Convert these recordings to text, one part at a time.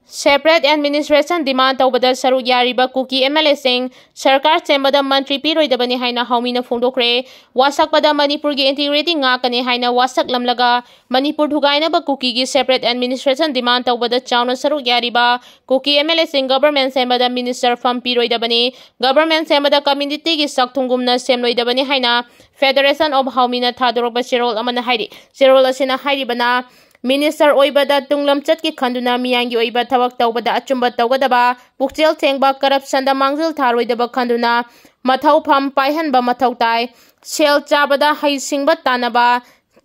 Separate administration demand tawbada saru yariba Kuki MLA sing sarkar sembada mantri piroidabani haina haumina phongdokre wasakpada Manipur gi integrity ngakani haina wasak lamlaga Manipur dhugaina ba Kuki gi separate administration demand tawbada chauna saru yariba Kuki MLA sing government sembada minister from piroidabani government sembada community gi sakthungumna semloidabani haina Federation of Haumina thadorokba serol amana hairi serol asina hairibana Minister oibada tunglam chatki khanduna miyangi oiba thawak tawbada achumba tawgadaba pukchel thengba corruption da mangzil tharoidaba khanduna mathau pham paihanba mathau tai sel chabada haisingba tanaba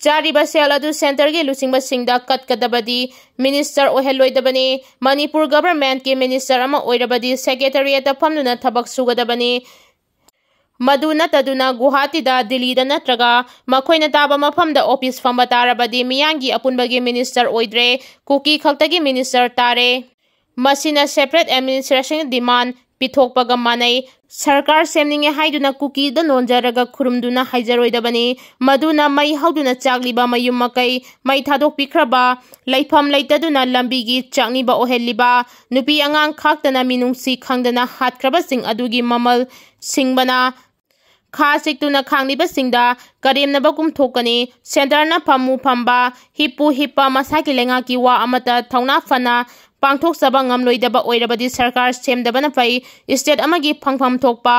chariba sel adu center gi lusingba singda katkadabadi minister oheloidabani Manipur government ki minister ama oirabadi secretariat ta phamduna thabak sugadabani Maduna taduna Guwahati da Delhi da natraga makoina taba mafamda office famba tarabadi miyangi apunbagi minister oidre Kuki khaktagi minister tare masina separate administration demand pithokpaga manai sarkar semninge haiduna Kuki da nonjaraga khurumduna haijaroidabani maduna mai hauduna chagliba mayum makai mai thadok pikraba laifam laitaduna lambigi changniba ohelliba nupi angang khaktana minungsi khangdana hatkraba sing adugi mamal singbana Khasik tuna khangniba singda karemnaba kumthokani centerna phamu phamba hipu hipa masaki lenga ki wa amata thauna fana pangthok saba ngamloidaba oirabadi sarkar semdabana pai state amagi phangpham thokpa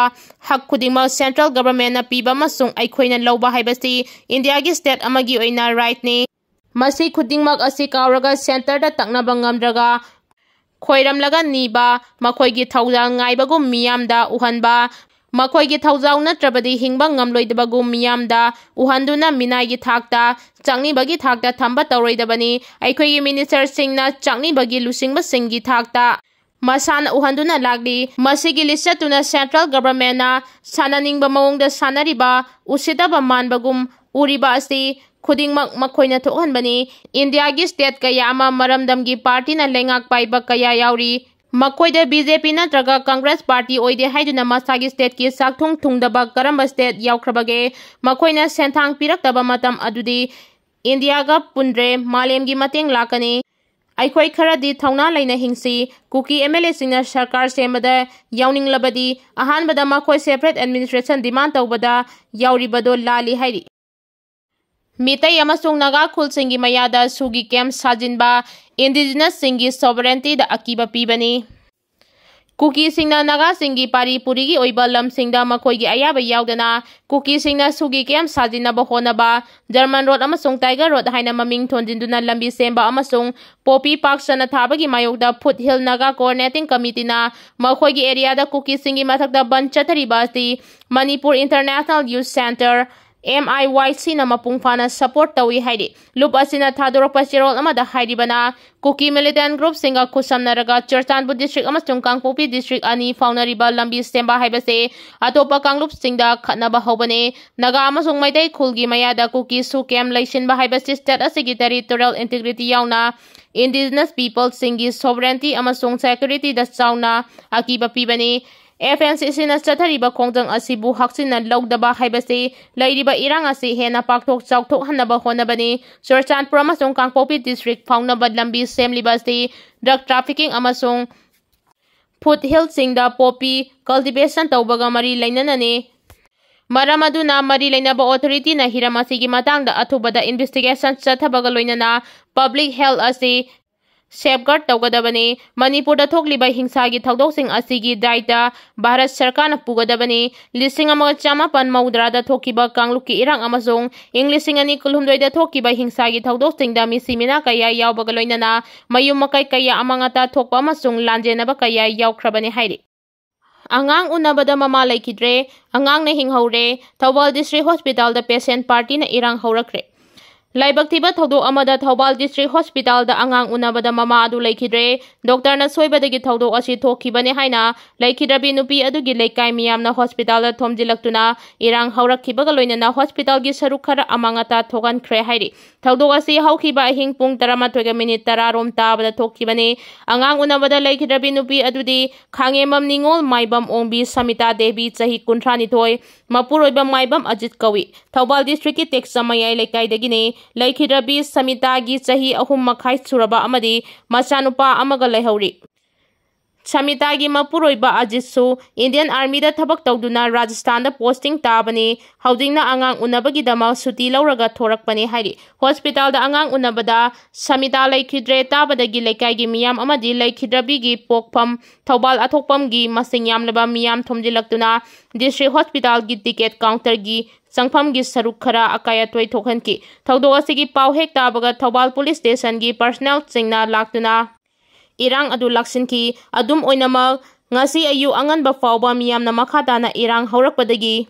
hak khudima central government na piba masung aikhoina lawba haibasi India gi state amagi oina right ni masi khudingmak asi kawraga center da taknaba ngamdraga khoiramlaga niba makhoigi thawjang ngaibagum miyamda uhanba Makoigi thawjaw natrabadi hingba ngamloidabagum miyamda uhanduna minai thakta changni bagi thakta thamba tawroidabani aikhoigi minister singna changni bagi lusingba singi thakta masana uhanduna lagli masigi lisatuna central government na sananingba mawongda sanariba usidaba manbagum uriba asi khudingmak makhoina thokhanbani India gi state kaya ama maramdamgi party na lengak paiba kaya yauri Makoida BJP natraga Congress Party oide haiduna masagi state ki sakthung thungdaba karamba state yaukrabage makoina senthang piraktaba matam adudi India ga pundre malemgi mateng lakani aikhoi kharadi thauna laina hingsi Kuki MLA singna sarkar semada yauninglabadi ahanbada makoi separate administration demand tawbada yauribado lali hairi Mitai amasung naga khul singi mayada sugi camp sajinba indigenous singi sovereignty da akiba pibani Kuki singna naga singi pari purigi oiba lam singda makoigi ayaba yaudana Kuki singna sugi camp sajinaba honaba German road amasung Tiger road haina maming thonjinduna lambi semba amasung Poppy Park sana thabagi mayokda foothill naga coordinating committee na makoigi area da Kuki singi mathakda ban chathariba asti Manipur International Youth Center MIYC na mapungfana support tawi haidi lup asina thadorokpa serol amada hairibana Kuki militant group singa khusamnaraga Churchanpur district amasung Kangpopi district ani faunariba lambi semba haibase atopa kanglup singda khatnaba hobane naga amasung maitai khulgi mayada Kuki SoO camp laisinba haibase state asigi territorial integrity yauna indigenous people singi sovereignty amasung security da chauna akiba pibani FNCC na chathariba khongjang asibu haksina lawdaba haibase lairiba irang asi henna pakthok chawthok hanaba honabani Churchanpur amasung Kangpopi district faunaba lambi semliba asti drug trafficking amasung foothill singda poppy cultivation tawbaga mari lainanani maram aduna mari lainaba authority na hiram asigi matangda athubada investigation chathabaga loinana public health asi safeguard tawgadabani Manipur da thokliba hingsagi thawdoksing asigi daita Bharat Sarkar na pugadabani lising ama chamapan maudra da thokiba kangluki irang amasung Englishing ani kulhumdoi da thokiba hingsagi thawdoksing da misimina kaya yawbaga loinana mayum makai kaya amangata thokpa amasung lanjenaba kaya yawkrabani hairi Angang unabada mama laikidre angang na hinghore Thawbal District Hospital da patient party na irang haurakre Laibaktiba thawdok amada Thawbal District Hospital da angang unabada mama adu laikidre doctor na soibadagi thawdok asi thokkibane haina laikidrabi nupi adugi leikai miyamna hospital da thomjilaktuna irang haurakhibaga loinana hospital gi saruk khara amangata thogan khre hairi Thaudo asi haukiba ahing pung 11:10 rom tabada thokibani. Angang unabada laikhidrabi nupi adudi Khangemam Ningol Maibam Ongbi Samita Devi chahi 32 Mapuroiba Maibam Ajit Kawi. Thaubal district ki Teksamayai Lekaidagini laikhidrabi Samita gi chahi 3 suraba amadi machanupa amaga laihauri. Samita gi Mapuroiba Ajit su Indian Army da thabak tawduna Rajasthan da posting tabani. Haudingna angang unabagi dama suti lauraga thorakpani hairi. Hospital da angang unabada Samita laikhidre tabadagi lekai miyam amadi laikhidrabi gi pokpam Thaubal athokpam gi masing yamlaba miyam thomjilaktuna district hospital gi ticket counter gi Sangpham gi saruk khara akaya toy thokhanki. Thaudo asigi pau hek tabaga Thaubal police station gi personnel chingna laktuna Erang adu laksinki adum oinamak ngasi ayu anganba fawba miyamna makhatana erang haurakpadagi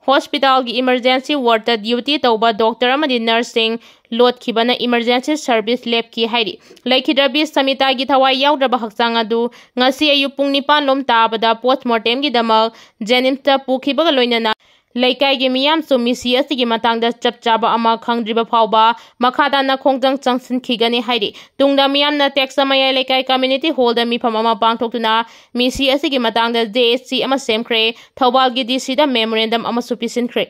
hospital gi emergency ward ta duty tawba doctor amadi nursing lot khibana emergency service lab ki hairi laikhidrabi Samita gi thawai yaudraba hakchang adu ngasi ayu pung 9 lom tabada postmortem gi damal Jenims ta pukhibaga loinana Laikai gi miyam su misi asigi matangda chapchaba ama khangdriba phawba makhada na khongjang changsin khigani hairi tungda miyam na Teksamaya Laikai community hall da mifam ama pangthoktuna misi asigi matangda JSC ama semkhre Thaubal gi DC da memorandum ama supisinkhre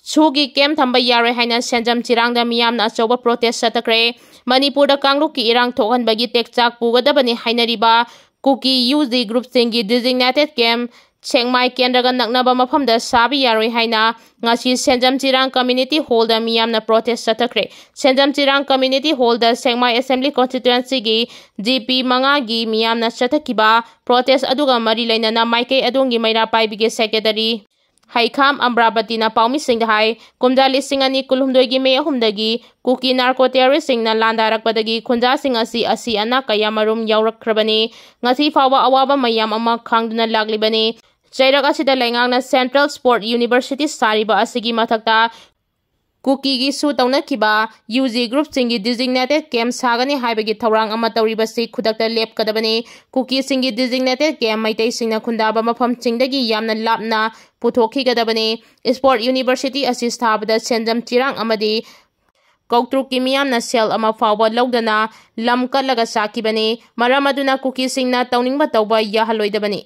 Chugi kem thamba yaroi haina senjam chirang da miyam na achoba protest satakre Manipur da kangluk ki irang thokhan bagi tekchak pugadabani hainariba Kuki UZ group singi designated camp Chengmai Kendraga Naknaba Mafamda Sabi Yaroi Haina Ngasi Senjam Chirang Community Hall da miyamna protest satakre Senjam Chirang Community Hall da Chengmai Assembly Constituency gi GP Manga gi miyamna satakiba protest aduga mari lainana maikei adungi maira paibige secretary Haikham Ambrabati na paumi sing hai kumda lising ani kulhumdoi gi me ahumdagi Kuki narco terrorist sing na landarakpadagi khunja sing asi ana kaya marum yaurakhrabani ngasi fawa awaba mayam ama khangduna laglibani Chairak asida laingang na Central Sport University sariba asigi mathakta Kuki gi su tawnakiba UZ group singi designated camp sagani haibagi thawrang ama tawribasi khudakta lep kadabani Kuki singi designated camp maitai singna khundaba mafam chingdagi yamna lapna puthokhi gadabani Sport University assist habada Senjam Chirang amadi Kautruk ki miyamna sel ama fawba lawdana lam katlaga sakibani maram aduna Kuki singna tawningba tawba yahaloidabani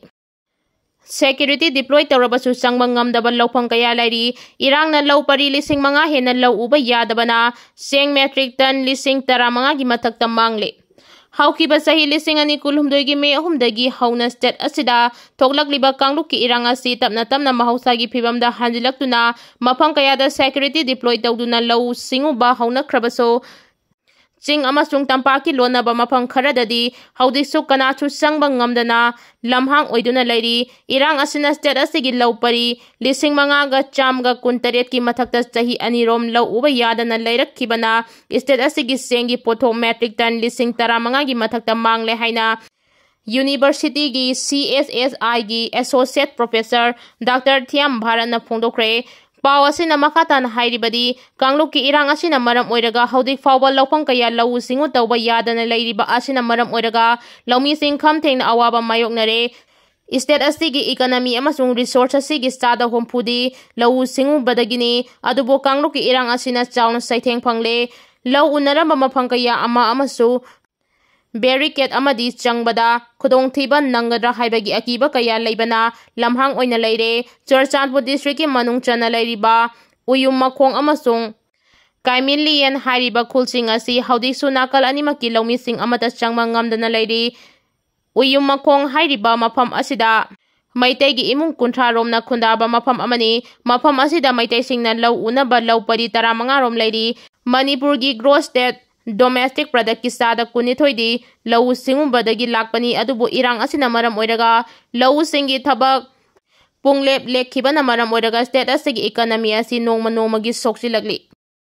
Security deploy tawrabasu sangbang ngamdaba lawphang kaya lairi irang na law pari 5,000 henna law uba yadabana seng metric ton 15,000 gi mathakta mangle Haukiba sahi 2,200 gi me ahumdagi hauna state asida thoklakliba kangluk ki irang asi tapna mahausa gi phibamda hanjilaktuna mafang kaya da security deploy tawduna law singuba hauna khrabaso Ching amasung tampaki lona ba mafang kharadadi haudisu kanachu sangbang ngamdana lamhang oiduna lairi irang asina state asigi law pari 5,000 ga chamga 18 ki mathakta chahi anirom law uba yadana lairakkhibana state asigi sengi potho metric ton 10,000 gi mathakta mangle haina University gi CSSI gi associate professor Dr. Thiam Bharat na phongdokre Pau asina makatan hairibadi kangluk ki irang asina maram oiraga haudik fawba lawphang kaya law singu tawba yadana lairiba asina maram oiraga lawmi sing kham thengna awaba mayoknare state asigi economy amasung resource asigi stada homphudi law singu badagini adubo kangluk ki irang asina chawna saitheng phangle law unaramba mafang kaya ama amasu Barricade amadi changbada khudong thiba nangadra haibagi akiba kaya leibana lamhang oina leire Churchandpur district ki manung chana leiriba uyum makhong amasung Kaimilian hariba khulsing asi haudisu nakal animaki lawmi sing amata changma ngamdana leiri uyum makhong hairiba mafam asida Maitai gi imung 30 rom na khundaba mafam amani mafam asida maitai singna law unaba law pari 15 rom leiri Manipur gi gross state Domestic product ki sada kunithoidi law singumbadagi lakpani adubu irang asina maram oiraga law singi thabak punglep lekhibana maram oiraga state asigi economy asi nongma gi soksilagli